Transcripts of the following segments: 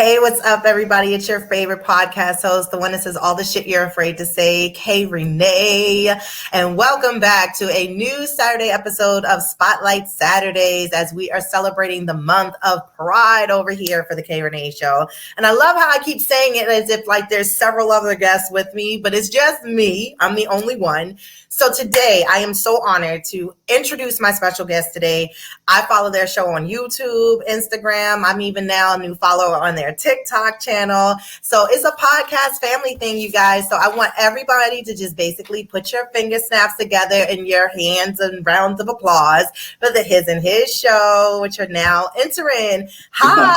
Hey, what's up, everybody? It's your favorite podcast host, the one that says all the shit you're afraid to say, K Rene. And welcome back to a new Saturday episode of Spotlight Saturdays as we are celebrating the month of Pride over here for the K Rene Show. And I love how I keep saying it as if like there's several other guests with me, but it's just me. I'm the only one. So today I am so honored to introduce my special guest today. I follow their show on YouTube, Instagram. I'm even now a new follower on their TikTok channel. So it's a podcast family thing, you guys. So I want everybody to just basically put your finger snaps together in your hands and rounds of applause for the His and His show, which are now entering. Hi.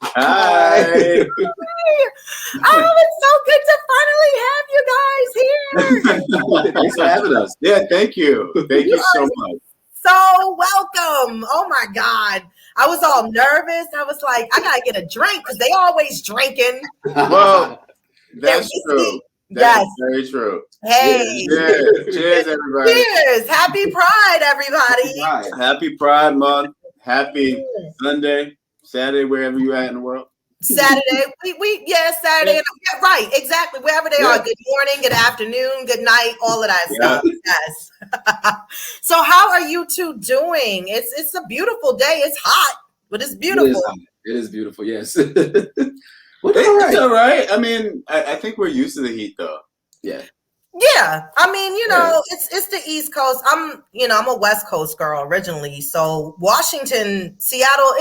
Hi. Oh, it's so good to finally have you guys here. Thanks for having us. Yeah, thank you. Thank you so much. So welcome. Oh my God. I was all nervous. I was like, I gotta get a drink because they always drinking. Well, that's true. That's yes. very true. Hey. Cheers. Cheers, everybody. Cheers. Happy Pride, everybody. Happy Pride Month. Happy Sunday, Saturday, wherever you at in the world. Saturday, Saturday. Yeah, right, exactly. Wherever they are. Good morning, good afternoon, good night, all of that stuff. Yes. So how are you two doing? It's a beautiful day. It's hot, but it's beautiful. It is beautiful, yes. It's all right. I mean, I think we're used to the heat though. Yeah. I mean, it's the East Coast. I'm a West Coast girl originally. So Washington, Seattle,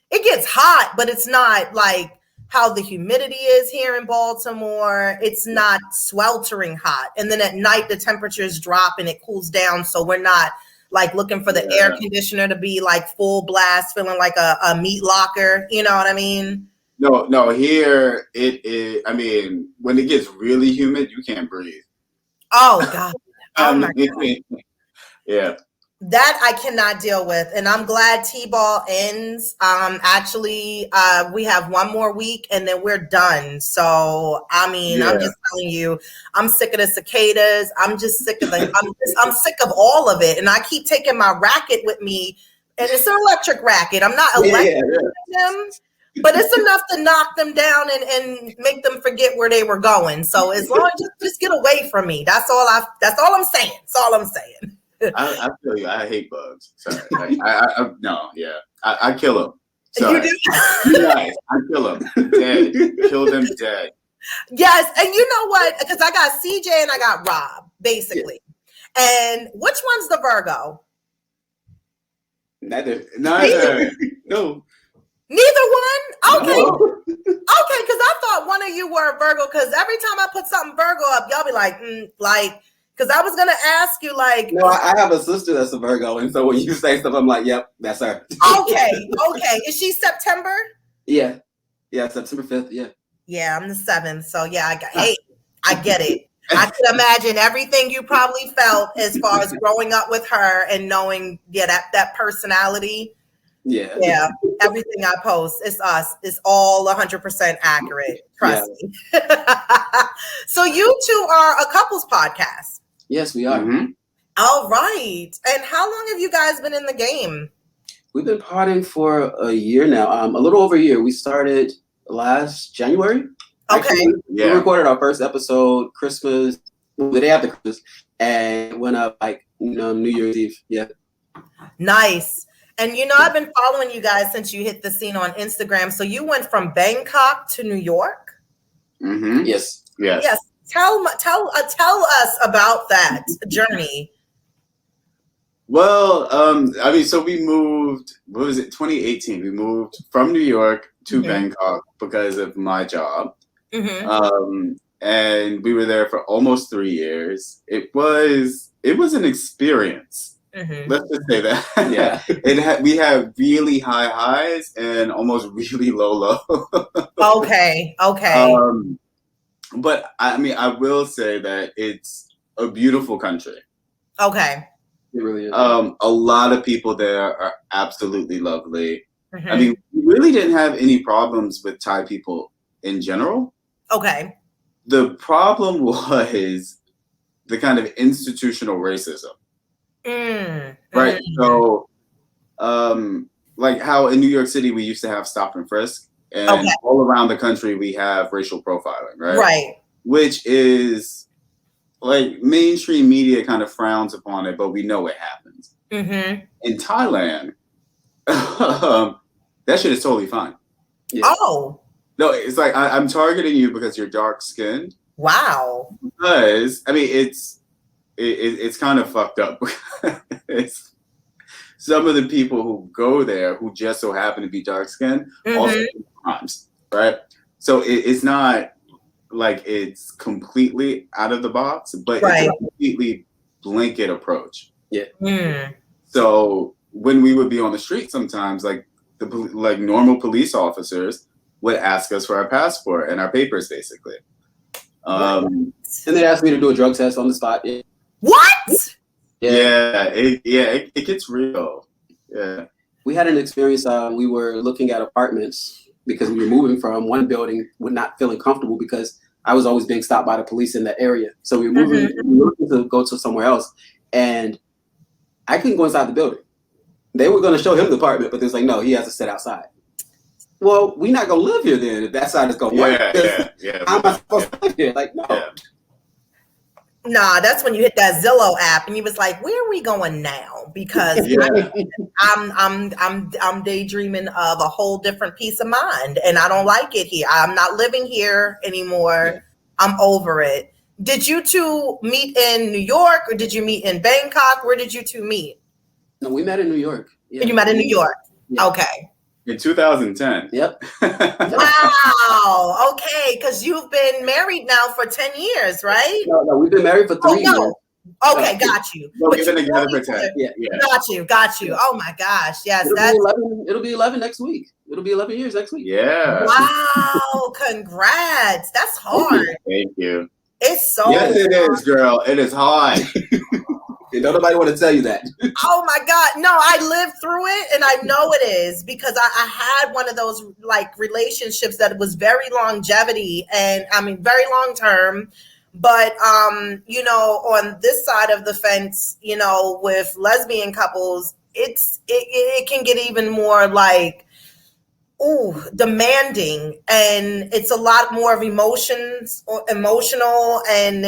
it gets hot, but it's not like how the humidity is here in Baltimore. It's not sweltering hot. And then at night, the temperatures drop and it cools down. So we're not like looking for the air conditioner to be like full blast, feeling like a meat locker. You know what I mean? No, here it is. I mean, when it gets really humid, you can't breathe. Oh, God. Oh, my God. Yeah. That I cannot deal with. And I'm glad T-ball ends. Actually, we have one more week and then we're done. So, I mean, I'm just telling you, I'm sick of the cicadas. I'm just sick of I'm sick of all of it. And I keep taking my racket with me, and it's an electric racket. I'm not electrocuting them, but it's enough to knock them down and make them forget where they were going. So as long as just get away from me. That's all I'm saying. That's all I'm saying. I feel you. I hate bugs. Sorry. I kill them. Sorry. You do? Yes, I kill them dead. Kill them dead. Yes, and you know what? Because I got CJ and I got Rob, basically. Yeah. And which one's the Virgo? Neither. No. Neither one? Okay. No. Okay, because I thought one of you were a Virgo, because every time I put something Virgo up, y'all be like, because I was going to ask you, like... No, I have a sister that's a Virgo, and so when you say stuff, I'm like, yep, that's her. Okay. Is she September? Yeah, September 5th, yeah. Yeah, I'm the 7th, so yeah, I get it. I could imagine everything you probably felt as far as growing up with her and knowing, that personality. Yeah, everything I post, it's us. It's all 100% accurate. Trust me. So you two are a couples podcast. Yes, we are. Mm-hmm. All right. And how long have you guys been in the game? We've been potting for a year now. A little over a year. We started last January. Okay. Actually, we recorded our first episode Christmas, the day after Christmas, and went up New Year's Eve. Yeah. Nice. And I've been following you guys since you hit the scene on Instagram. So you went from Bangkok to New York? Mm-hmm. Yes. Tell us about that journey. Well, so we moved, 2018? We moved from New York to Bangkok because of my job. Mm-hmm. And we were there for almost 3 years. It was an experience. Mm-hmm. Let's just say that. Yeah. We have really high highs and almost really low. Okay. But I mean, I will say that it's a beautiful country. Okay. It really is. A lot of people there are absolutely lovely. Mm-hmm. I mean, we really didn't have any problems with Thai people in general. Okay. The problem was the kind of institutional racism. Right. So, like how in New York City we used to have stop and frisk. And all around the country, we have racial profiling, right? Right. Which is like mainstream media kind of frowns upon it, but we know it happens. Mm-hmm. In Thailand, that shit is totally fine. Yeah. Oh. No, it's like I'm targeting you because you're dark skinned. Wow. Because I mean, it's kind of fucked up. It's some of the people who go there who just so happen to be dark skinned also do crimes, right? So it's not like it's completely out of the box, but it's a completely blanket approach. Yeah. Mm. So when we would be on the street, sometimes like normal police officers would ask us for our passport and our papers, basically. And they asked me to do a drug test on the spot. Yeah. What? Yeah, it gets real. Yeah. We had an experience. We were looking at apartments because we were moving from one building, we're not feeling comfortable because I was always being stopped by the police in that area. So we were moving, we were looking to go to somewhere else, and I couldn't go inside the building. They were going to show him the apartment, but they was like, no, he has to sit outside. Well, we're not going to live here then if that side is going to work. Yeah. How am I supposed to live here? Like, no. Yeah. Nah, that's when you hit that Zillow app and you was like, where are we going now? Because I'm daydreaming of a whole different peace of mind and I don't like it here. I'm not living here anymore. Yeah. I'm over it. Did you two meet in New York or did you meet in Bangkok? Where did you two meet? No, we met in New York. Yeah. You met in New York? Yeah. Okay. In 2010. Yep. Wow. Okay. Because you've been married now for 10 years, right? No, we've been married for 3 years. Okay, got you. No, we've been together for 10. Yeah. Got you. Oh my gosh. Yes. It'll be 11 next week. It'll be 11 years next week. Yeah. Wow. Congrats. That's hard. Thank you. It's so Yes, it is, girl. It is hard. Don't nobody want to tell you that. Oh my God. No, I lived through it and I know it is because I had one of those like relationships that was very longevity and I mean, very long term. But, you know, on this side of the fence, you know, with lesbian couples, it can get even more like, demanding, and it's a lot more of emotional, and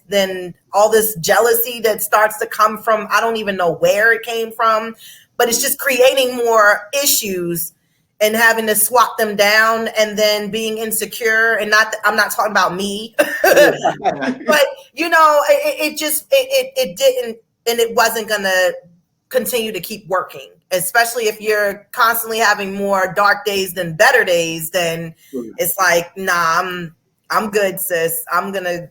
then all this jealousy that starts to come from, I don't even know where it came from, but it's just creating more issues and having to swap them down and then being insecure. And I'm not talking about me, but you know, it didn't, and it wasn't going to continue to keep working. Especially if you're constantly having more dark days than better days, then it's like, nah, I'm good, sis. I'm gonna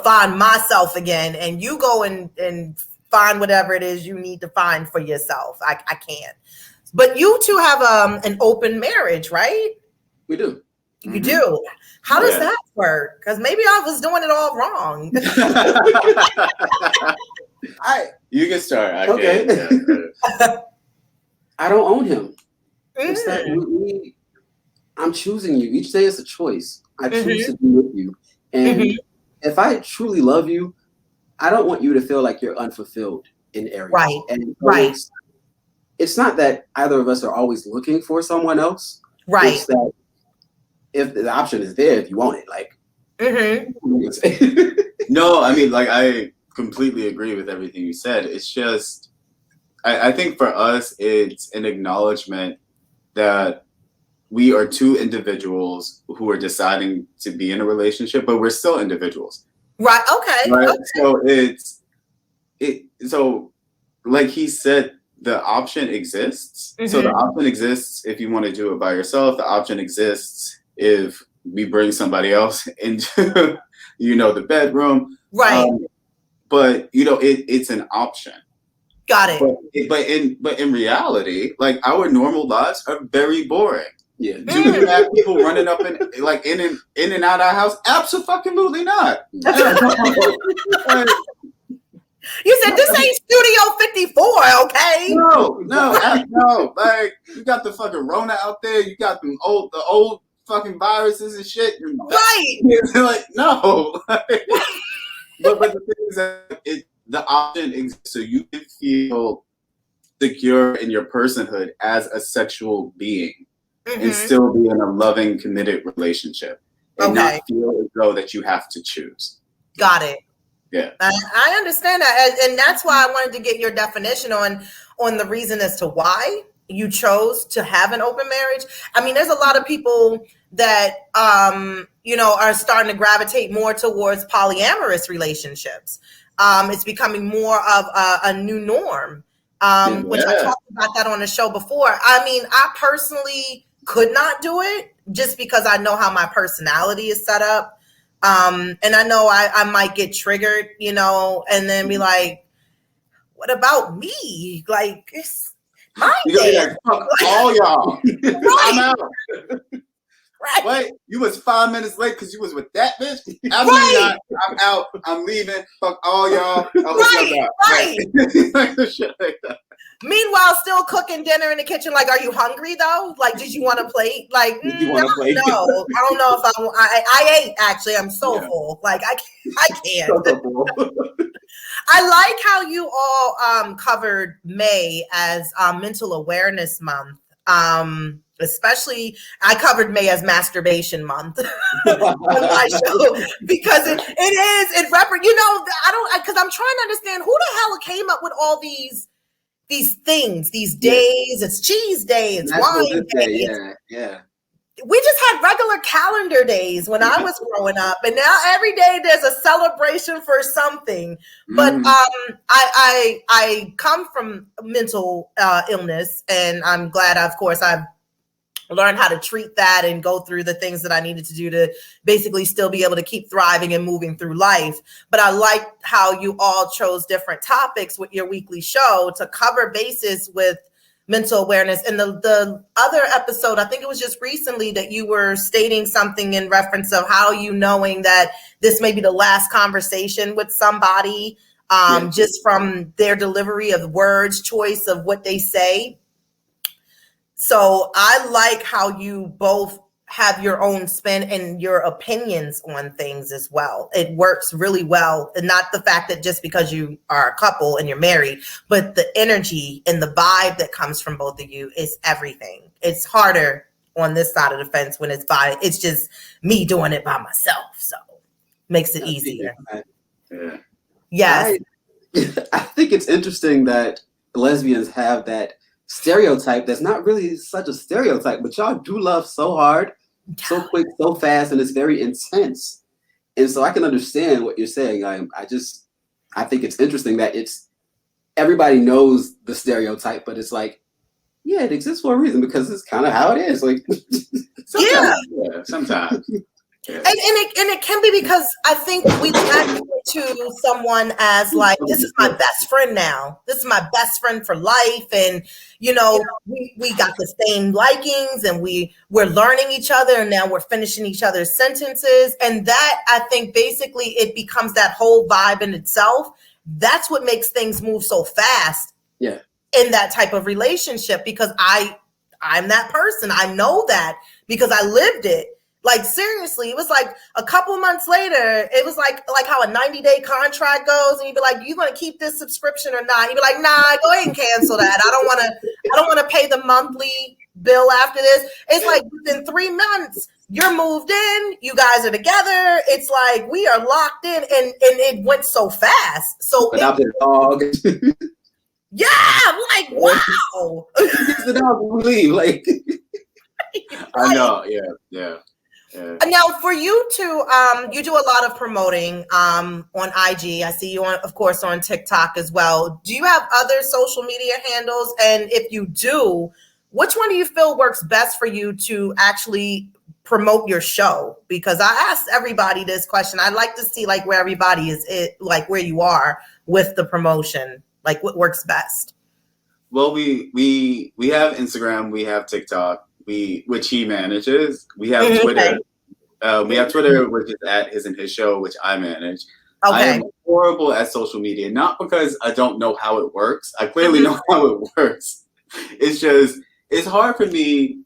find myself again, and you go and find whatever it is you need to find for yourself. I can't. But you two have an open marriage, right? We do. You do. How does that work? Because maybe I was doing it all wrong. You can start. Okay. I don't own him. It's that I'm choosing you. Each day is a choice. I choose to be with you. And if I truly love you, I don't want you to feel like you're unfulfilled in areas. Right. And it's not that either of us are always looking for someone else. Right. It's that if the option is there, if you want it, like. No, I mean, like, I completely agree with everything you said. It's just, I think for us, it's an acknowledgement that we are two individuals who are deciding to be in a relationship, but we're still individuals. Right. Okay. Right. Okay. So so like he said, the option exists. So the option exists if you want to do it by yourself. The option exists if we bring somebody else into, the bedroom. Right. But it's an option. Got it. But in reality, like, our normal lives are very boring. Yeah. Do we have people running up and like in and out of our house? Absolutely not. You said this ain't Studio 54, okay? No. Like, you got the fucking Rona out there. You got the old fucking viruses and shit. Right. Like, no. But the thing is that the option exists so you can feel secure in your personhood as a sexual being. and still be in a loving, committed relationship and not feel as though that you have to choose. Got it. Yeah. I understand that. And that's why I wanted to get your definition on the reason as to why you chose to have an open marriage. I mean, there's a lot of people that, are starting to gravitate more towards polyamorous relationships. It's becoming more of a new norm, which I talked about that on the show before. I mean, I personally could not do it just because I know how my personality is set up. And I know I might get triggered, and then be like, what about me? Like, it's my day. Like, fuck all y'all. Right. I'm out. Right. Wait, you was 5 minutes late because you was with that bitch? Absolutely not. I'm out. I'm leaving. Fuck all y'all. Right. Shit like that. Meanwhile, still cooking dinner in the kitchen. Like, are you hungry though? Like, did you want a plate? Like, Did you want a plate? No, I don't know if I ate. Actually, I'm so full. Like, I can't. I like how you all covered May as Mental Awareness Month. Especially, I covered May as Masturbation Month on my show because it because I'm trying to understand who the hell came up with all these things, these days. It's cheese day, it's wine day. Yeah. We just had regular calendar days when I was growing up, and now every day there's a celebration for something. But I come from mental illness, and I'm glad, of course, I've learned how to treat that and go through the things that I needed to do to basically still be able to keep thriving and moving through life. But I like how you all chose different topics with your weekly show to cover bases with mental awareness. And the other episode, I think it was just recently that you were stating something in reference of how you knowing that this may be the last conversation with somebody, just from their delivery of words, choice of what they say. So I like how you both have your own spin and your opinions on things as well. It works really well. And not the fact that just because you are a couple and you're married, but the energy and the vibe that comes from both of you is everything. It's harder on this side of the fence when it's just me doing it by myself. So makes it easier. Yeah. Yes. I think it's interesting that lesbians have that stereotype that's not really such a stereotype, but y'all do love so hard, so quick, so fast, and it's very intense. And so I can understand what you're saying. I think it's interesting that everybody knows the stereotype, but it's like, yeah, it exists for a reason because it's kind of how it is. Like, sometimes. Yeah. And it can be because I think we tend to someone as like, this is my best friend now. This is my best friend for life. And, we got the same likings and we're learning each other and now we're finishing each other's sentences. And that, I think basically it becomes that whole vibe in itself. That's what makes things move so fast in that type of relationship because I'm that person. I know that because I lived it. Like, seriously, it was like a couple months later, it was like how a 90-day contract goes. And you'd be like, you going to keep this subscription or not? You'd be like, nah, go ahead and cancel that. I don't want to pay the monthly bill after this. It's like within 3 months, you're moved in. You guys are together. It's like we are locked in and it went so fast. So adopted a dog. Yeah, I'm like, wow. The dog will leave. Like, I know. Yeah. Now, for you two, you do a lot of promoting on IG. I see you of course, on TikTok as well. Do you have other social media handles? And if you do, which one do you feel works best for you to actually promote your show? Because I asked everybody this question. I'd like to see like where everybody is, like where you are with the promotion, like what works best. Well, we have Instagram, we have TikTok. Which he manages. We have Twitter. We have Twitter, which is at his and his show, which I manage. Okay. I am horrible at social media, not because I don't know how it works. I clearly know how it works. It's just, it's hard for me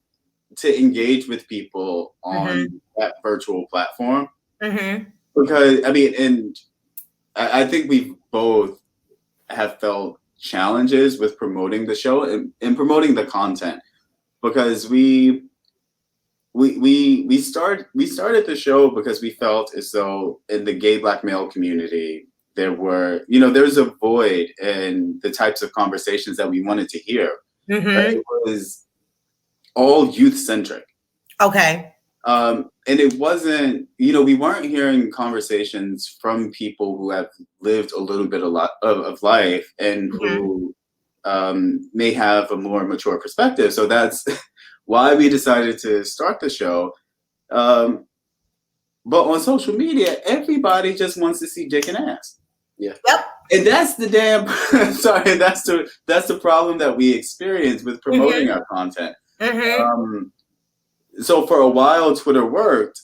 to engage with people on that virtual platform. Because, I mean, and I think we both have felt challenges with promoting the show and promoting the content. Because we we started the show because we felt as though in the gay Black male community there's a void in the types of conversations that we wanted to hear. It was all youth centric. Okay. And it wasn't, we weren't hearing conversations from people who have lived a little bit of life and who may have a more mature perspective. So that's why we decided to start the show. But on social media, everybody just wants to see dick and ass. Yeah. Yep. And that's the sorry, that's the problem that we experience with promoting our content. So for a while, Twitter worked,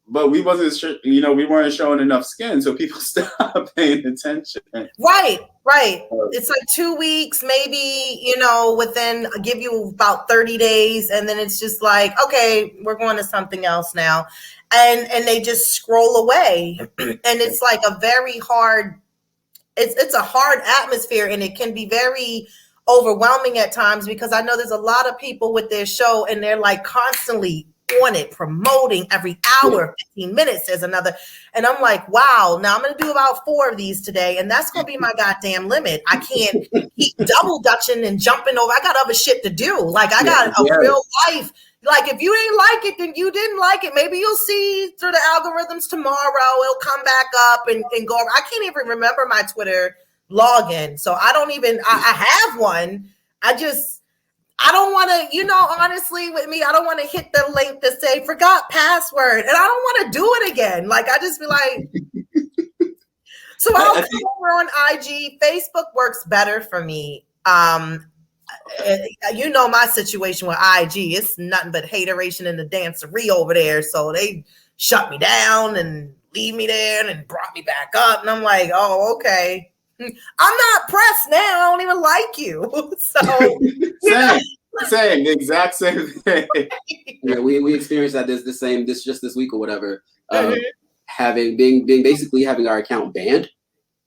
but we weren't showing enough skin, so people stopped paying attention. Right. It's like 2 weeks, maybe, within give you about 30 days, and then it's just like, okay, we're going to something else now, and they just scroll away, and it's like a very hard. It's a hard atmosphere, and it can be very overwhelming at times because I know there's a lot of people with their show and they're like constantly on it, promoting every hour, 15 minutes there's another. And I'm like, wow, now I'm going to do about 4 of these today. And that's going to be my goddamn limit. I can't keep double dutching and jumping over. I got other shit to do. Like I got a real life. Like if you didn't like it, then you didn't like it. Maybe you'll see through the algorithms tomorrow. It'll come back up and go over. I can't even remember my Twitter login. So I don't even, I have one. I don't want to, honestly with me, I don't want to hit the link to say forgot password. And I don't want to do it again. Like I just be like, so I'll come over on IG. Facebook works better for me. My situation with IG, it's nothing but hateration in the dancery over there. So they shut me down and leave me there and brought me back up. And I'm like, oh, okay. I'm not pressed now. I don't even like you. So same, the exact same thing. Yeah, we experienced that this week or whatever. Being basically having our account banned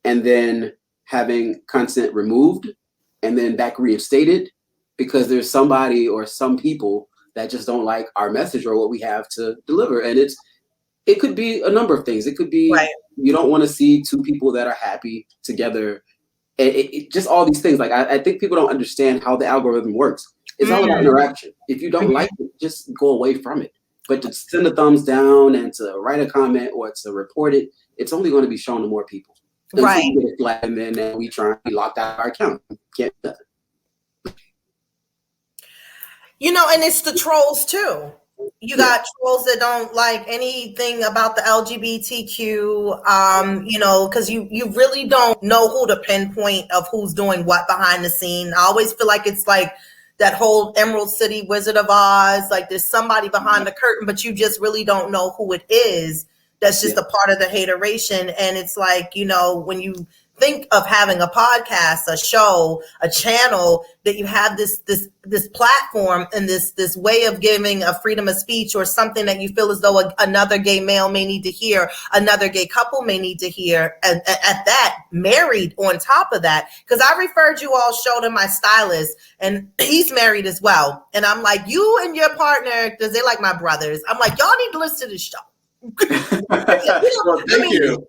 and then having content removed and then back reinstated because there's somebody or some people that just don't like our message or what we have to deliver. And it could be a number of things. It could be you don't want to see 2 people that are happy together. It just all these things. Like I think people don't understand how the algorithm works. It's all about interaction. If you don't like it, just go away from it. But to send a thumbs down and to write a comment or to report it, it's only going to be shown to more people. Right. And then we locked out our account. Can't do that. And it's the trolls too. You got trolls that don't like anything about the LGBTQ, because you really don't know who to pinpoint of who's doing what behind the scene. I always feel like it's like that whole Emerald City Wizard of Oz, like there's somebody behind the curtain, but you just really don't know who it is. That's just a part of the hateration. And it's like, when you think of having a podcast, a show, a channel, that you have this platform and this way of giving a freedom of speech or something that you feel as though another gay male may need to hear, another gay couple may need to hear, and at that, married on top of that. Because I referred you all show to my stylist, and he's married as well. And I'm like, you and your partner, because they're like my brothers, I'm like, y'all need to listen to the show. Thank you.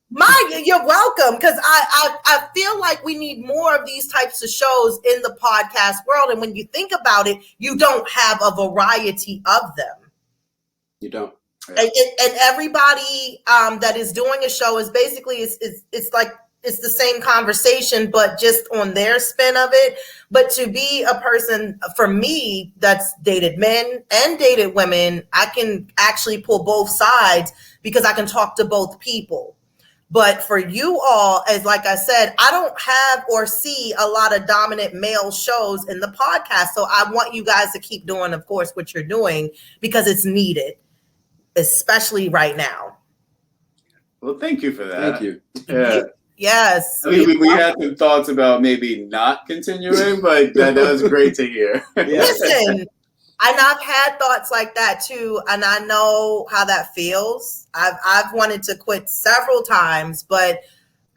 You're welcome, because I feel like we need more of these types of shows in the podcast world. And when you think about it, you don't have a variety of them. You don't. And everybody that is doing a show is basically it's like it's the same conversation, but just on their spin of it. But to be a person, for me, that's dated men and dated women, I can actually pull both sides because I can talk to both people. But for you all, as like I said, I don't have or see a lot of dominant male shows in the podcast. So I want you guys to keep doing, of course, what you're doing because it's needed, especially right now. Well, thank you for that. Thank you. Yeah. Yes. I mean, we had some thoughts about maybe not continuing, but that was great to hear. Listen, and I've had thoughts like that too, and I know how that feels. I've wanted to quit several times, but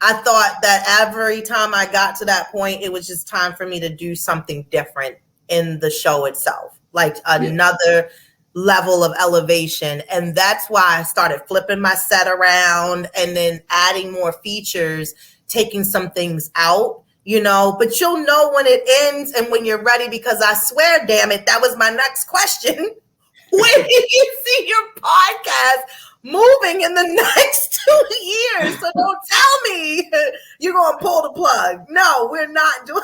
I thought that every time I got to that point, it was just time for me to do something different in the show itself, like another level of elevation. And that's why I started flipping my set around and then adding more features, taking some things out, you know, but you'll know when it ends and when you're ready, because I swear, damn it, that was my next question. When do you see your podcast moving in the next 2 years? So don't tell me you're going to pull the plug. No, we're not doing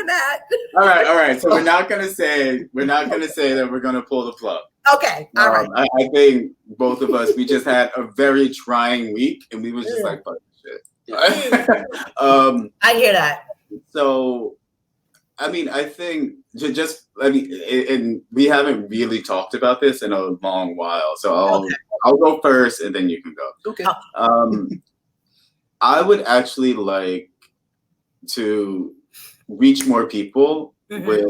that. All right. So we're not gonna say that we're gonna pull the plug. Okay. All right. I think both of us, we just had a very trying week, and we was just like, fuck shit. I hear that. So, I mean, I think and we haven't really talked about this in a long while. So I'll go first, and then you can go. Okay. I would actually like to reach more people with,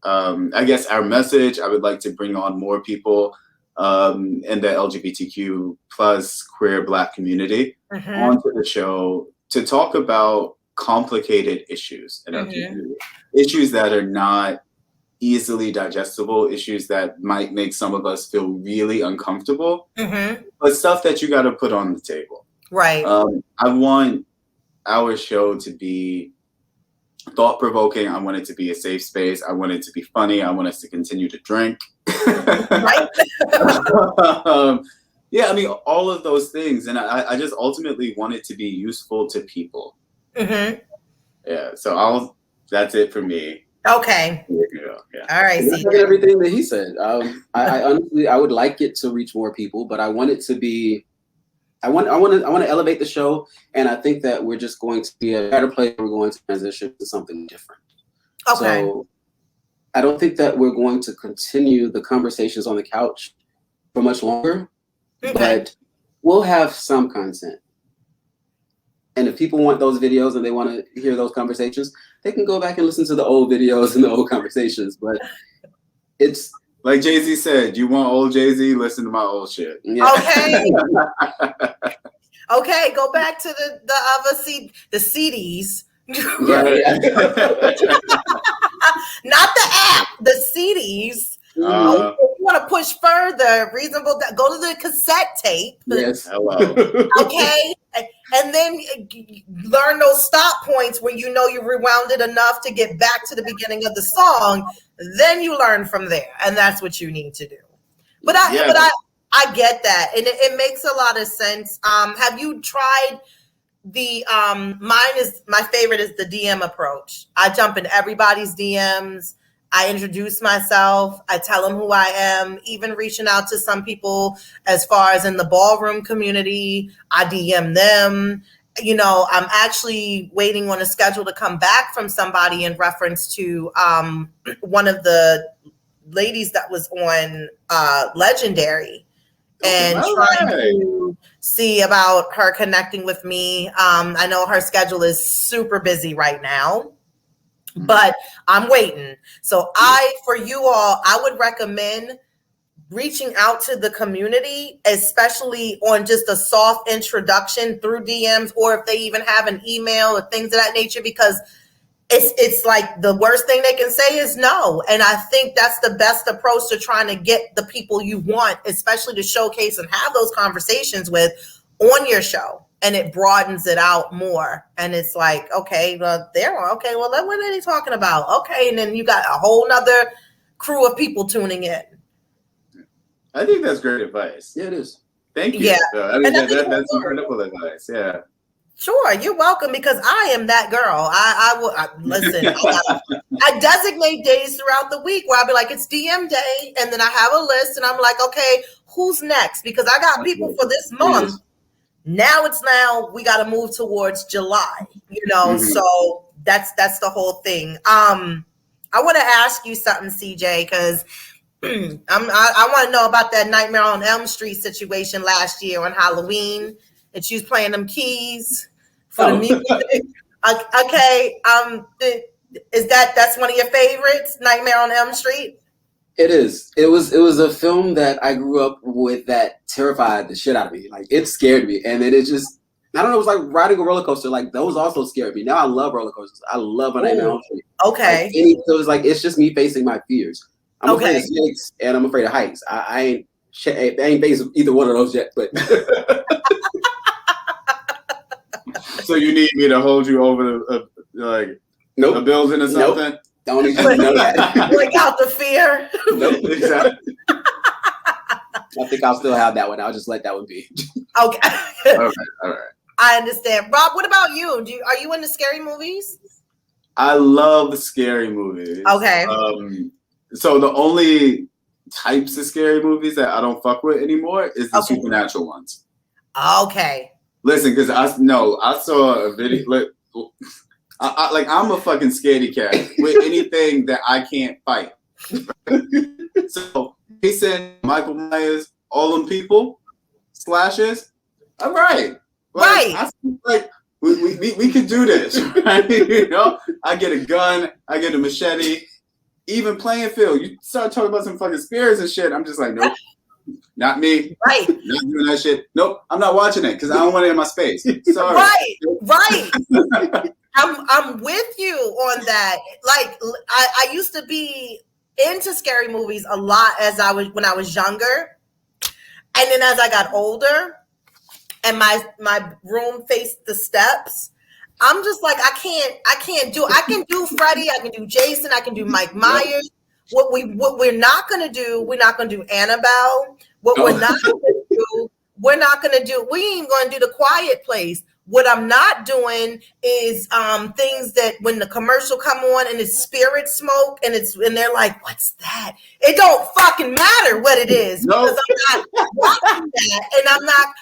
I guess, our message. I would like to bring on more people in the LGBTQ plus queer Black community onto the show to talk about complicated issues in our community, issues that are not easily digestible, issues that might make some of us feel really uncomfortable, but stuff that you got to put on the table. Right. I want our show to be thought-provoking. I want it to be a safe space. I want it to be funny. I want us to continue to drink. Right. Yeah, I mean, all of those things. And I just ultimately want it to be useful to people. Yeah, so that's it for me. Okay. Yeah. All right. Everything that he said. I honestly, I would like it to reach more people, but I want it to be, I want to elevate the show, and I think that we're just going to be a better place. We're going to transition to something different. Okay. So I don't think that we're going to continue the conversations on the couch for much longer, but we'll have some content. And if people want those videos and they want to hear those conversations, they can go back and listen to the old videos and the old conversations. But it's like Jay-Z said, you want old Jay-Z, listen to my old shit. Yeah. Okay. Okay, go back to the other the CDs. Yeah. Not the app, the CDs. If you want to push further, go to the cassette tape. Yes. Hello. Okay. And then learn those stop points where you know you rewound it enough to get back to the beginning of the song. Then you learn from there, and that's what you need to do. But I get that, and it makes a lot of sense. Have you tried the my favorite is the DM approach. I jump in everybody's DMs. I introduce myself. I tell them who I am, even reaching out to some people as far as in the ballroom community. I DM them. You know, I'm actually waiting on a schedule to come back from somebody in reference to one of the ladies that was on Legendary, and trying to see about her connecting with me. I know her schedule is super busy right now, but I'm waiting. So for you all, I would recommend reaching out to the community, especially on just a soft introduction through DMs, or if they even have an email or things of that nature, because it's like the worst thing they can say is no. And I think that's the best approach to trying to get the people you want, especially to showcase and have those conversations with on your show. And it broadens it out more. And it's like, okay, well, what are they talking about? Okay. And then you got a whole nother crew of people tuning in. I think that's great advice. Yeah, it is. Thank you. Yeah. I mean, that's wonderful advice. Yeah. Sure, you're welcome, because I am that girl. Listen. I designate days throughout the week where I'll be like, it's DM day, and then I have a list, and I'm like, okay, who's next? Because I got people for this month. Now we got to move towards July. You know, so that's the whole thing. I want to ask you something, CJ, because I want to know about that Nightmare on Elm Street situation last year on Halloween. And she was playing them keys for the music. Okay. That's one of your favorites, Nightmare on Elm Street? It is. It was a film that I grew up with that terrified the shit out of me. Like, it scared me. And then it just, I don't know, it was like riding a roller coaster. Like, those also scared me. Now I love roller coasters. I love a Nightmare on Elm Street. Okay. So it was like, it's just me facing my fears. I'm afraid of snakes and I'm afraid of heights. I ain't faced either one of those yet, but. So you need me to hold you over the a building or something? Nope. Don't need you to know that. Break out the fear. Nope. Exactly. I think I'll still have that one. I'll just let that one be. Okay. All right. I understand. Rob, what about you? Are you into scary movies? I love scary movies. Okay. So the only types of scary movies that I don't fuck with anymore is the supernatural ones. Okay. Listen, because I saw a video. I'm a fucking scaredy cat with anything that I can't fight. So Jason, Michael Myers, all them people, slashers. All right. Right. We could do this, right? You know, I get a gun, I get a machete, even playing field. You start talking about some fucking spirits and shit. I'm just like, nope, not me. Right. Not doing that shit. Nope, I'm not watching it because I don't want it in my space. Sorry. Right. I'm with you on that. Like I used to be into scary movies a lot when I was younger, and then as I got older. And my room faced the steps. I'm just like, I can do Freddy, I can do Jason, I can do Mike Myers. What we're not gonna do, we're not gonna do Annabelle. What we're not gonna do, we ain't gonna do The Quiet Place. What I'm not doing is things that when the commercial come on and it's spirit smoke and they're like, what's that? It don't fucking matter what it is because I'm not watching that, and I'm not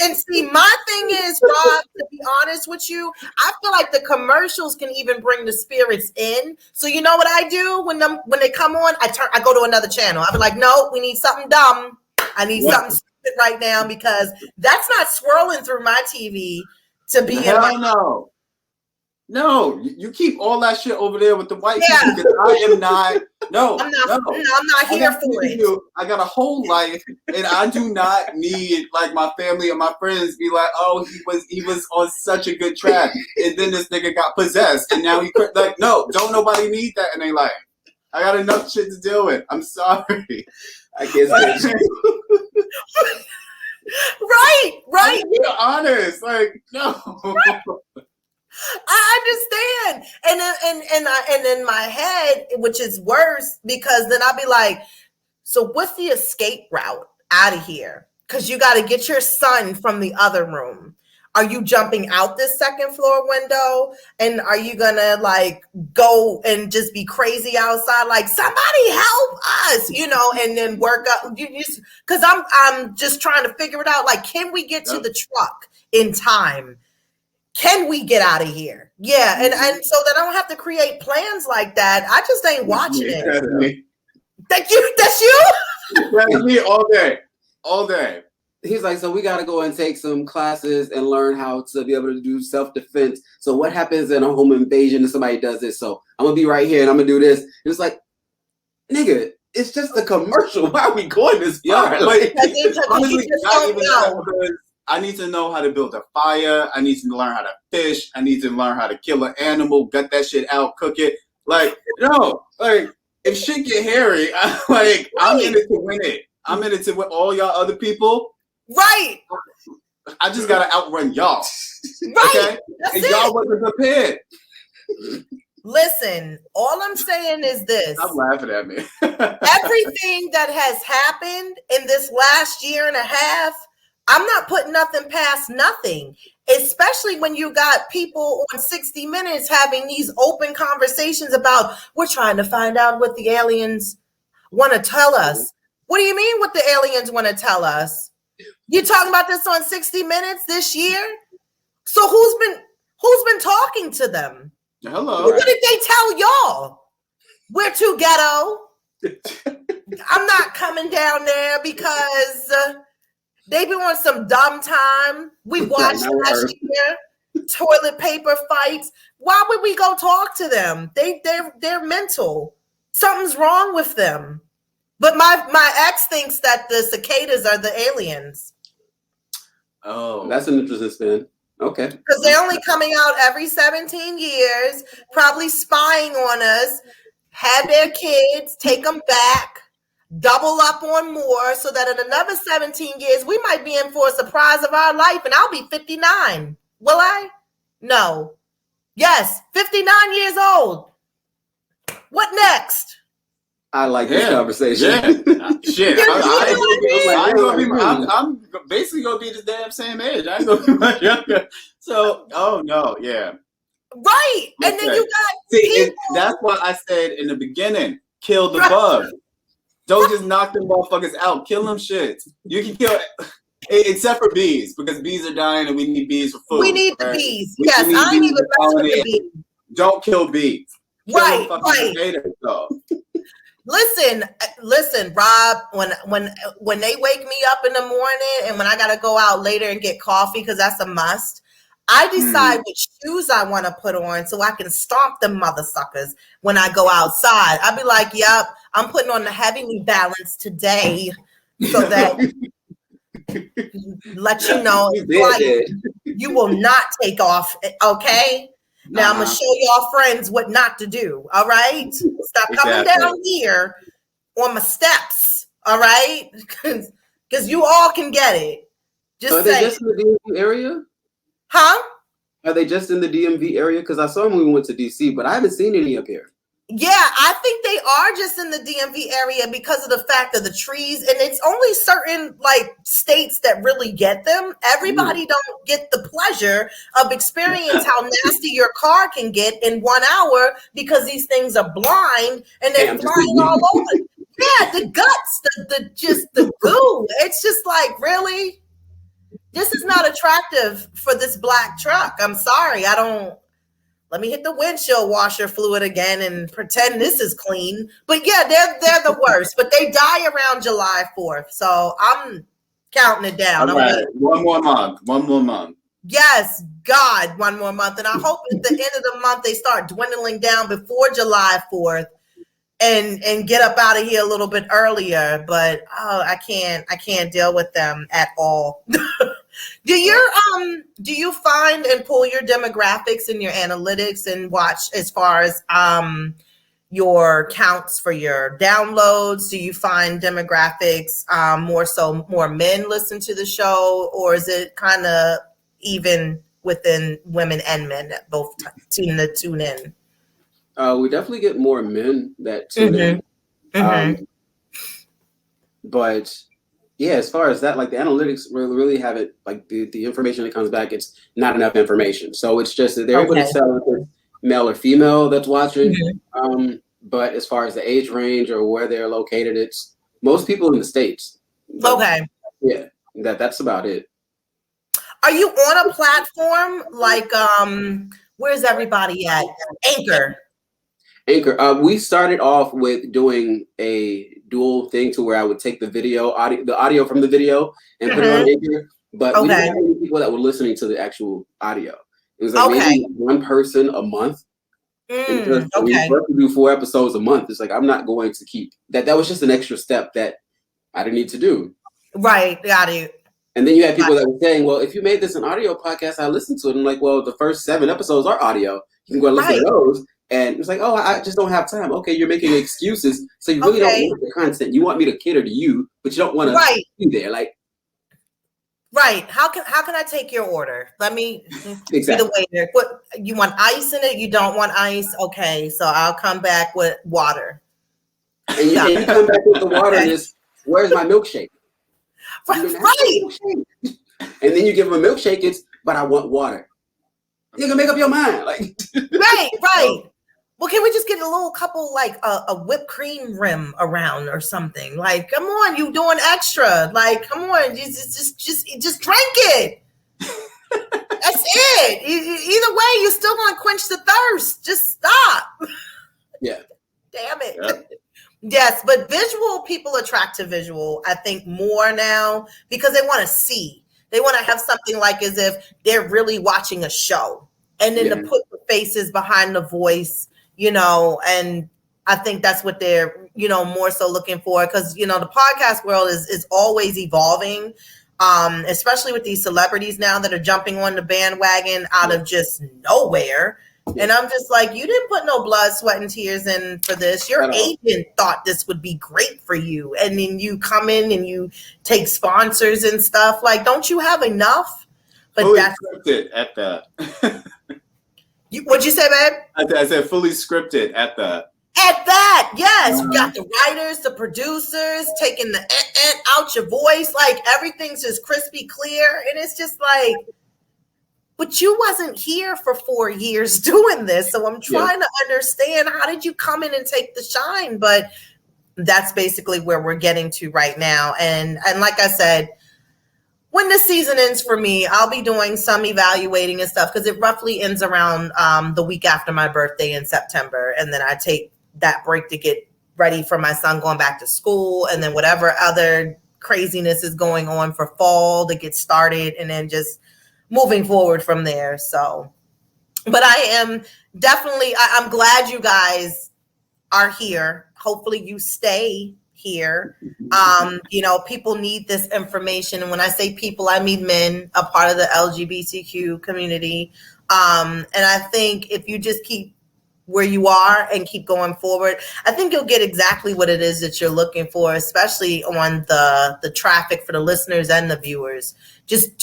and see, my thing is, Rob, to be honest with you, I feel like the commercials can even bring the spirits in. So you know what I do when they come on, I go to another channel. I be like, no, we need something dumb. I need something stupid right now because that's not swirling through my TV to be in my. No, you keep all that shit over there with the white people because I am not. No, I'm not here for it. I got a whole life, and I do not need like my family or my friends be like, oh, he was on such a good track, and then this nigga got possessed, and now he like, no, don't nobody need that in their life. I got enough shit to deal with. I'm sorry. I guess. Right. I'm being honest. Like, no. Right. I understand. And in my head, which is worse, because then I'll be like, so what's the escape route out of here? Because you got to get your son from the other room. Are you jumping out this second floor window? And are you gonna like go and just be crazy outside? Like, somebody help us, and then work up. Because I'm just trying to figure it out. Like, can we get to the truck in time? Can we get out of here? Yeah, and so that I don't have to create plans like that. I just ain't watching it. That's you. That's me all day. He's like, so we got to go and take some classes and learn how to be able to do self-defense. So what happens in a home invasion if somebody does this? So I'm going to be right here and I'm going to do this. And it's like, nigga, it's just a commercial. Why are we going this far? Like, honestly, not even that, I need to know how to build a fire. I need to learn how to fish. I need to learn how to kill an animal, gut that shit out, cook it. Like, no, like, if shit get hairy, I'm in it to win it. I'm in it to win all y'all other people. Right. I just gotta outrun y'all. Right. Okay? And y'all wasn't prepared. Listen, all I'm saying is this. Stop laughing at me. Everything that has happened in this last year and a half, I'm not putting nothing past nothing, especially when you got people on 60 Minutes having these open conversations about, we're trying to find out what the aliens want to tell us. What do you mean what the aliens want to tell us? You talking about this on 60 Minutes this year? So who's been talking to them? Hello. What did they tell y'all? We're too ghetto. I'm not coming down there because they've been on some dumb time. We watched last year toilet paper fights. Why would we go talk to them? They're mental. Something's wrong with them. But my ex thinks that the cicadas are the aliens. Oh, that's an interesting spin. Okay. Because they're only coming out every 17 years, probably spying on us, have their kids, take them back, double up on more so that in another 17 years, we might be in for a surprise of our life and I'll be 59. Will I? No. Yes, 59 years old. What next? I like this conversation. Yeah. Shit. I'm basically going to be the damn same age. I ain't going to be much younger. So, oh no, yeah. Right. Okay. And then you got that's what I said in the beginning. Kill the bug. Don't just knock them motherfuckers out. Kill them shits. You can kill, except for bees, because bees are dying and we need bees for food. We need the bees. Yes, I ain't even messing with the bees. Don't kill bees. Kill right. Potatoes, though. Listen, Rob, when they wake me up in the morning and when I gotta go out later and get coffee, because that's a must, I decide which shoes I want to put on so I can stomp them mother suckers when I go outside. I'll be like, yep, I'm putting on the heavy New Balance today so that let you know you will not take off, okay? Now I'm gonna show y'all friends what not to do. All right, stop coming down here on my steps. All right, because you all can get it. Are they just in the DMV area? Huh? Are they just in the DMV area? Because I saw them when we went to DC, but I haven't seen any up here. Yeah, I think they are just in the DMV area because of the fact of the trees, and it's only certain like states that really get them. Everybody don't get the pleasure of experience how nasty your car can get in 1 hour because these things are blind and they're flying all over. Yeah, the guts, the goo. It's just like, really? This is not attractive for this black truck. I'm sorry, let me hit the windshield washer fluid again and pretend this is clean. But yeah, they're the worst. But they die around July 4th. So I'm counting it down. All right. One more month. Yes, God, one more month. And I hope at the end of the month they start dwindling down before July 4th and get up out of here a little bit earlier. But I can't deal with them at all. Do you find and pull your demographics and your analytics and watch as far as your counts for your downloads? Do you find demographics more men listen to the show, or is it kind of even within women and men that both tune in? We definitely get more men that tune in. But yeah, as far as that, like the analytics really haven't, like the information that comes back, it's not enough information. So it's just that they're able to tell if it's male or female that's watching. But as far as the age range or where they're located, it's most people in the States. But, yeah, that's about it. Are you on a platform like where's everybody at? Anchor. We started off with doing a dual thing to where I would take the audio from the video and put it on Anchor, but we didn't have any people that were listening to the actual audio. It was like maybe one person a month. We do 4 episodes a month. It's like, I'm not going to keep that. That was just an extra step that I didn't need to do. Right. Got it. And then you had people that were saying, well, if you made this an audio podcast, I listened to it. I'm like, well, the first 7 episodes are audio. You can go and listen to those. And it's like, oh, I just don't have time. Okay, you're making excuses. So you really don't want the content. You want me to cater to you, but you don't want to be there. Like, how can I take your order? Let me be the waiter. What, you want ice in it? You don't want ice? Okay, so I'll come back with water. And you come back with the water and it's, where's my milkshake? Right. And then you give them a milkshake, but I want water. You can make up your mind. Like, right. Well, can we just get a little couple, like a whipped cream rim around or something? Like, come on, you doing extra? Like, come on, just drink it. That's it. Either way, you're still gonna quench the thirst. Just stop. Yeah. Damn it. Yeah. Yes, but people attract to visual, I think, more now because they want to see. They want to have something like as if they're really watching a show, and then to put the faces behind the voice. And I think that's what they're, more so looking for because, the podcast world is always evolving, especially with these celebrities now that are jumping on the bandwagon out of just nowhere. And I'm just like, you didn't put no blood, sweat, and tears in for this. Your agent thought this would be great for you. And then you come in and you take sponsors and stuff. Like, don't you have enough? But fully scripted at that. What'd you say, babe? I said fully scripted at that. At that, yes. You got the writers, the producers, taking the out your voice. Like, everything's just crispy clear. And it's just like, but you wasn't here for 4 years doing this. So I'm trying to understand, how did you come in and take the shine? But that's basically where we're getting to right now. And like I said, when the season ends for me, I'll be doing some evaluating and stuff, because it roughly ends around the week after my birthday in September. And then I take that break to get ready for my son going back to school, and then whatever other craziness is going on for fall to get started, and then just moving forward from there. So, but I am definitely, I'm glad you guys are here. Hopefully you stay here. You know, people need this information. And when I say people, I mean men, a part of the LGBTQ community. And I think if you just keep where you are and keep going forward, I think you'll get exactly what it is that you're looking for, especially on the traffic for the listeners and the viewers. Just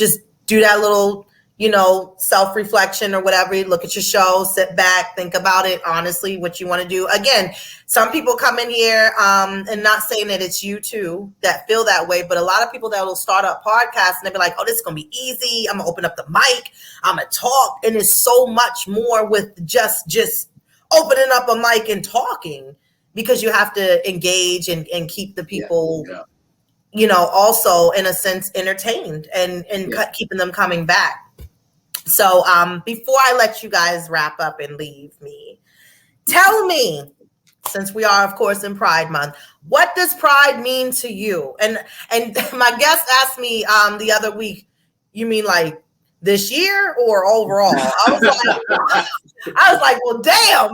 do that little, you know, self-reflection or whatever. You look at your show, sit back, think about it honestly, what you want to do. Again, some people come in here and not saying that it's you too that feel that way, but a lot of people that will start up podcasts and they'll be like, oh, this is going to be easy. I'm going to open up the mic. I'm going to talk. And it's so much more with just opening up a mic and talking, because you have to engage and keep the people, you know, also in a sense entertained and keeping them coming back. So before I let you guys wrap up and leave me, tell me, since we are, of course, in Pride Month, what does Pride mean to you? And my guest asked me the other week, you mean like this year or overall? I was like, well, damn.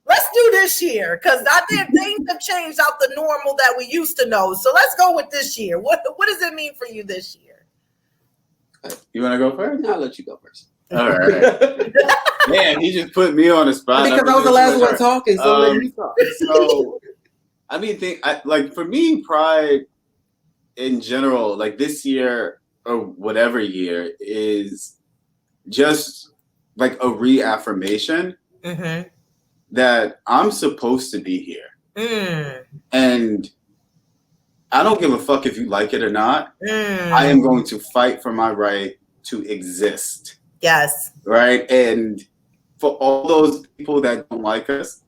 Let's do this year, because I think things have changed out the normal that we used to know. So let's go with this year. What does it mean for you this year? You want to go first? I'll let you go first. All right. Man, he just put me on the spot. Because I was the last one talking, so let you talk. So, I mean, like for me, Pride in general, like this year or whatever year, is just like a reaffirmation that I'm supposed to be here. And I don't give a fuck if you like it or not. I am going to fight for my right to exist. Yes. Right? And for all those people that don't like us,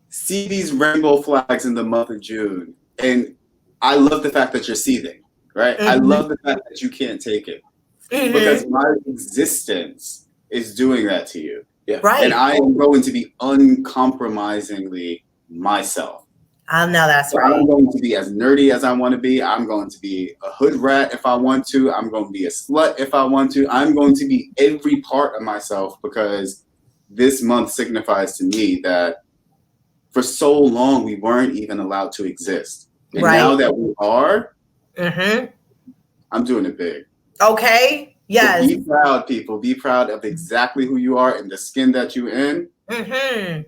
see these rainbow flags in the month of June. And I love the fact that you're seething, right? I love the fact that you can't take it. Because my existence is doing that to you. Yeah. Right. And I am going to be uncompromisingly myself. I know that's right. I'm going to be as nerdy as I want to be. I'm going to be a hood rat if I want to. I'm going to be a slut if I want to. I'm going to be every part of myself, because this month signifies to me that for so long we weren't even allowed to exist. And now that we are, I'm doing it big. Okay. Yes. So be proud, people. Be proud of exactly who you are and the skin that you're in. And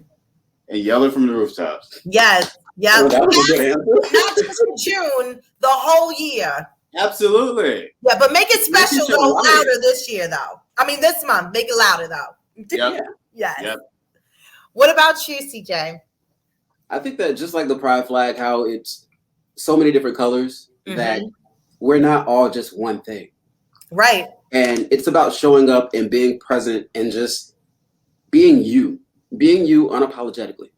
yell it from the rooftops. Yes. Yeah. Oh, that was a good answer. Not just in June, the whole year. Absolutely. Yeah, but make it special though, louder this year though. I mean this month. Make it louder though. Yep. Yes. Yep. What about you, CJ? I think that just like the pride flag, how it's so many different colors, that we're not all just one thing. Right. And it's about showing up and being present and just being you unapologetically.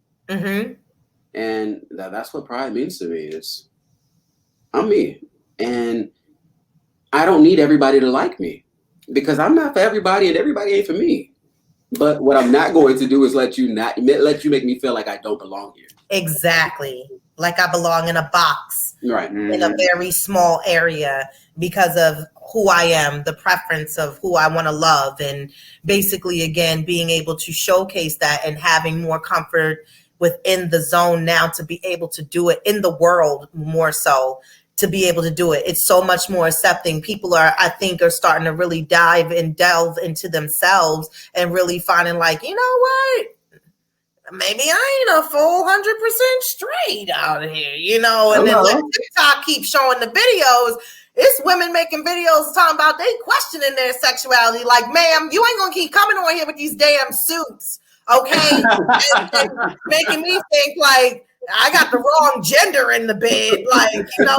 And that's what pride means to me. I'm me. And I don't need everybody to like me, because I'm not for everybody and everybody ain't for me. But what I'm not going to do is let you make me feel like I don't belong here. Exactly. Like I belong in a box. Right. In a very small area because of who I am, the preference of who I want to love. And basically, again, being able to showcase that and having more comfort within the zone now to be able to do it in the world more so to be able to do it. It's so much more accepting. People I think, are starting to really dive and delve into themselves and really finding like, you know what? Maybe I ain't a full 100% straight out here, you know? And then like TikTok keeps showing the videos. It's women making videos talking about they questioning their sexuality. Like, ma'am, you ain't gonna keep coming on here with these damn suits, okay? and making me think like, I got the wrong gender in the bed. Like, you know,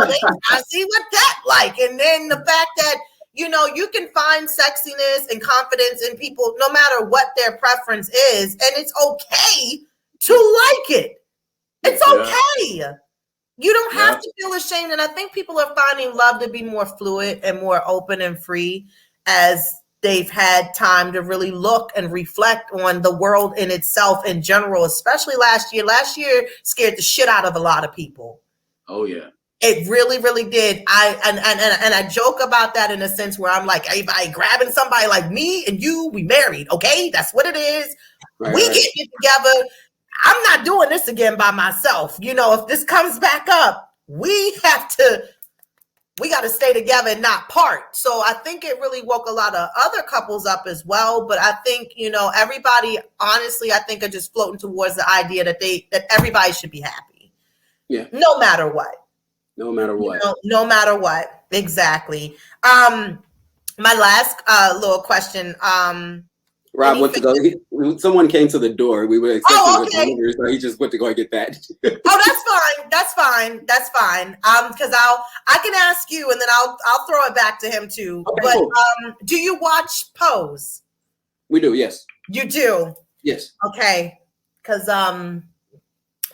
I see what that like. And then the fact that, you know, you can find sexiness and confidence in people no matter what their preference is. And it's okay to like it. It's okay. You don't have to feel ashamed. And I think people are finding love to be more fluid and more open and free as they've had time to really look and reflect on the world in itself in general, especially last year. Last year scared the shit out of a lot of people. Oh, yeah. It really, really did. I joke about that in a sense where I'm like, everybody grabbing somebody like me and you, we married, okay? That's what it is. We get it together. I'm not doing this again by myself. You know, if this comes back up, we got to stay together and not part. So I think it really woke a lot of other couples up as well. But I think, you know, everybody, honestly, I think are just floating towards the idea that everybody should be happy. Yeah. No matter what. No matter what. No matter what. Exactly. My last little question. Rob went to go. Someone came to the door. We were expecting the delivery, so he just went to go and get that. That's fine. Because I can ask you, and then I'll throw it back to him too. Okay, but cool. Do you watch Pose? We do. Yes. You do. Yes. Okay. Because I'm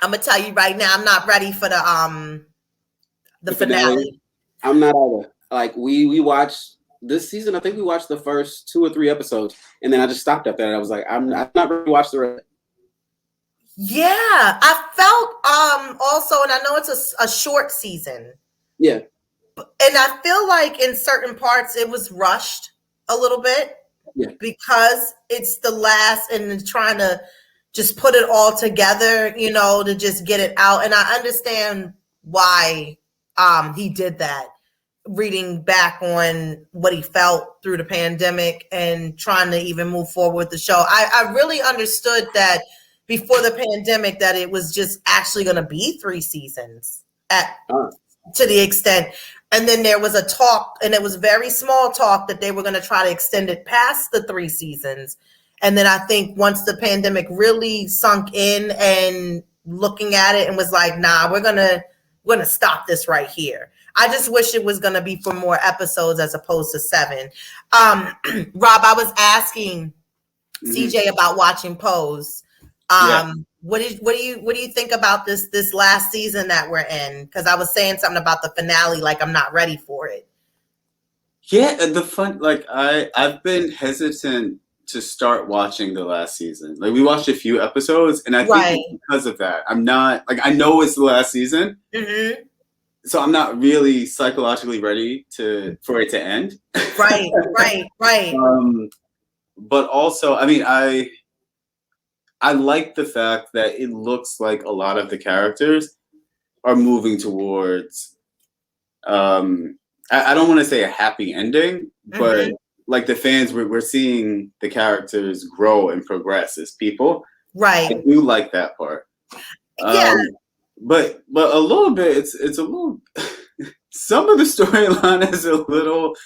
gonna tell you right now, I'm not ready for the finale. I'm not either. Like we watched this season. I think we watched the first 2 or 3 episodes, and then I just stopped after that. I was like, I'm not ready to watch the rest. Yeah, I felt also, and I know it's a short season. Yeah, and I feel like in certain parts it was rushed a little bit. Yeah, because it's the last and trying to just put it all together, you know, to just get it out. And I understand why he did that. Reading back on what he felt through the pandemic and trying to even move forward with the show. I really understood that before the pandemic that it was just actually going to be 3 seasons to the extent. And then there was a talk, and it was very small talk, that they were going to try to extend it past the 3 seasons. And then I think once the pandemic really sunk in and looking at it and was like, nah, we're going to stop this right here. I just wish it was going to be for more episodes as opposed to 7. Rob, I was asking CJ about watching Pose. What do you think about this last season that we're in? Because I was saying something about the finale, like I'm not ready for it. Yeah, I've been hesitant to start watching the last season. Like we watched a few episodes, and I think because of that, I'm not like, I know it's the last season. Mm-hmm. So I'm not really psychologically ready for it to end. Right. But also, I mean, I like the fact that it looks like a lot of the characters are moving towards, I don't want to say a happy ending, but like the fans, we're seeing the characters grow and progress as people. Right. I do like that part. Yeah. But a little bit, it's a little, some of the storyline is a little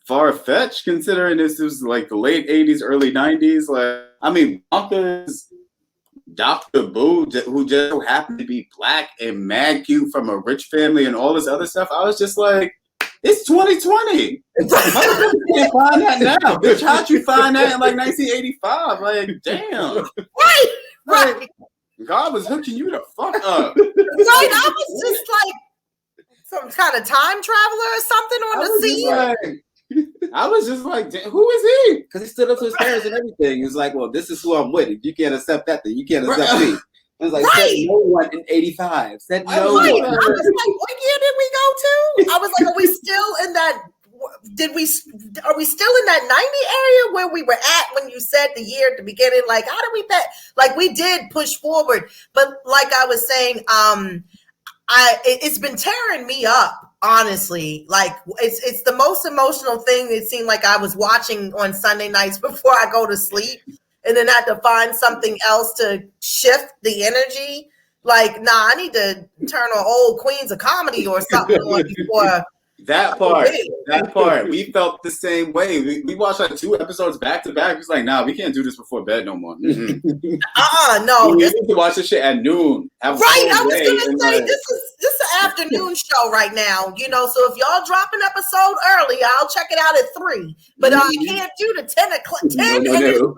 far-fetched considering this was like the late 80s, early 90s. Like, I mean, Blanca's Dr. Boo, who just so happened to be black and mad cute from a rich family and all this other stuff. I was just like, it's 2020. Motherfuckers can't find that now. Bitch, how'd you find that in like 1985? Like, damn. Right. God was hooking you the fuck up. Right, I was just like some kind of time traveler or something on the scene. I was just like, who is he? Because he stood up to his parents and everything. He was like, well, this is who I'm with. If you can't accept that, then you can't accept me. I was like, said no one in 85. Said no one. I was like, what year did we go to? I was like, are we still in that? Are we still in that 90 area where we were at when you said the year at the beginning? Like, how did we bet? Like, we did push forward, but like I was saying, it's been tearing me up, honestly. Like it's the most emotional thing. It seemed like I was watching on Sunday nights before I go to sleep, and then had to find something else to shift the energy. Like, nah, I need to turn on old Queens of Comedy or something on before. That part, we felt the same way. We watched like 2 episodes back to back. It's like, nah, we can't do this before bed no more. No. We need to watch this shit at noon. Right, I was gonna say this is an afternoon show right now. You know, so if y'all drop an episode early, I'll check it out at 3. But I can't do the 10 o'clock. 10 No.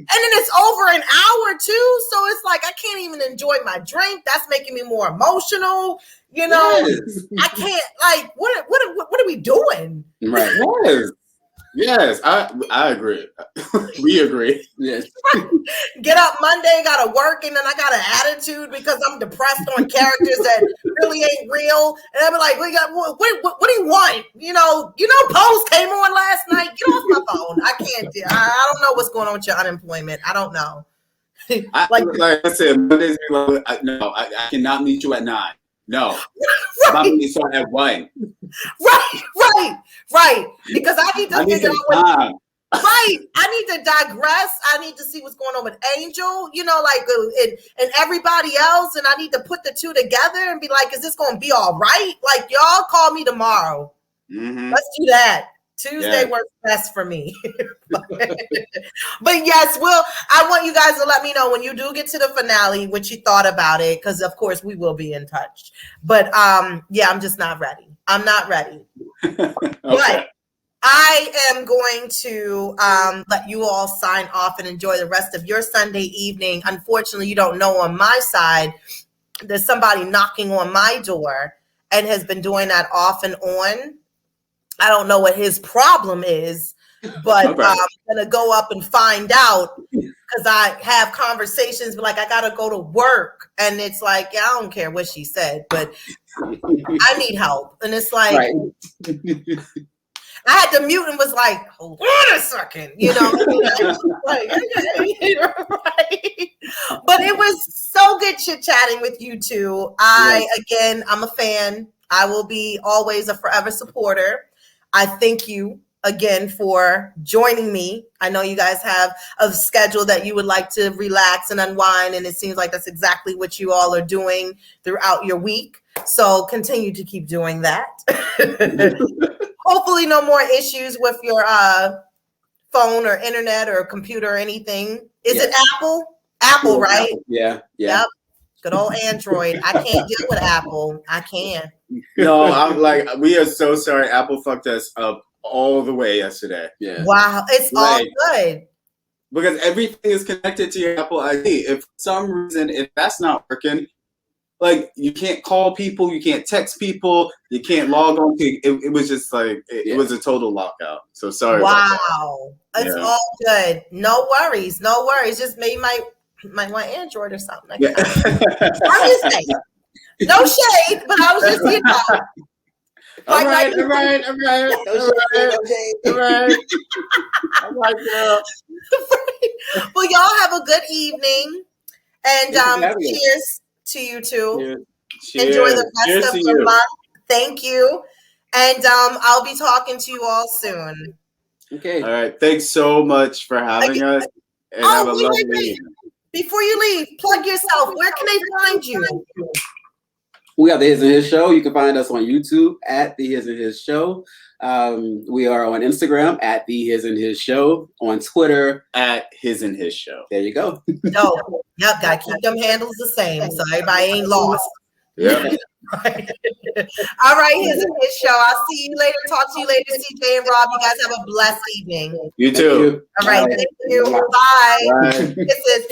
And then it's over an hour too. So it's like I can't even enjoy my drink. That's making me more emotional. You know, yes. I can't, like, what are we doing? Right. Yes, I agree. We agree. Yes. Get up Monday, gotta work, and then I got an attitude because I'm depressed on characters that really ain't real. And I'll be like, what do you want? You know, Pose came on last night. Get off my phone. I can't do. I don't know what's going on with your unemployment. I don't know. like I said, Mondays be like, no, I cannot meet you at 9. No, right. We start at 1. Right. Because I need to figure out what. Right, I need to digress. I need to see what's going on with Angel, you know, like and everybody else, and I need to put the two together and be like, is this going to be all right? Like, y'all call me tomorrow. Mm-hmm. Let's do that. Tuesday works best for me. But yes, I want you guys to let me know when you do get to the finale what you thought about it, because of course we will be in touch. But I'm just not ready. I'm not ready. Okay. But I am going to let you all sign off and enjoy the rest of your Sunday evening. Unfortunately, you don't know, on my side, there's somebody knocking on my door and has been doing that off and on. I don't know what his problem is, but I'm going to go up and find out, because I have conversations, but like, I got to go to work. And it's like, yeah, I don't care what she said, but I need help. And it's like, right. I had to mute and was like, hold on a second, you know. Like, right? But it was so good chit-chatting with you two. Again, I'm a fan. I will be always a forever supporter. I thank you again for joining me. I know you guys have a schedule that you would like to relax and unwind, and it seems like that's exactly what you all are doing throughout your week. So continue to keep doing that. Hopefully no more issues with your phone or internet or computer or anything. Is it Apple? Apple, right? Yeah. Yep. Good old Android. I can't deal with Apple. I can't. No, I'm like, we are so sorry. Apple fucked us up all the way yesterday. Yeah. Wow. It's all good. Because everything is connected to your Apple ID. If for some reason, if that's not working, like, you can't call people, you can't text people, you can't log on. It was just like, it was a total lockout. So sorry. Wow. It's all good. No worries. Just maybe might want Android or something. I'm just saying. No shade, but I was just, you know. All right, girl. Well, y'all have a good evening, and cheers to you two. Cheers. Enjoy the rest of your month. Thank you, and I'll be talking to you all soon. Okay. All right. Thanks so much for having us, and have a lovely evening. Before you leave, plug yourself. Where can they find you? We have the His and His Show. You can find us on YouTube at the His and His Show. We are on Instagram at the His and His Show. On Twitter at His and His Show. There you go. No, yep, gotta keep them handles the same so everybody ain't lost. Yeah. Right. All right, His and His Show. I'll see you later. Talk to you later, CJ and Rob. You guys have a blessed evening. You too. All right, thank you. Bye. Bye. This is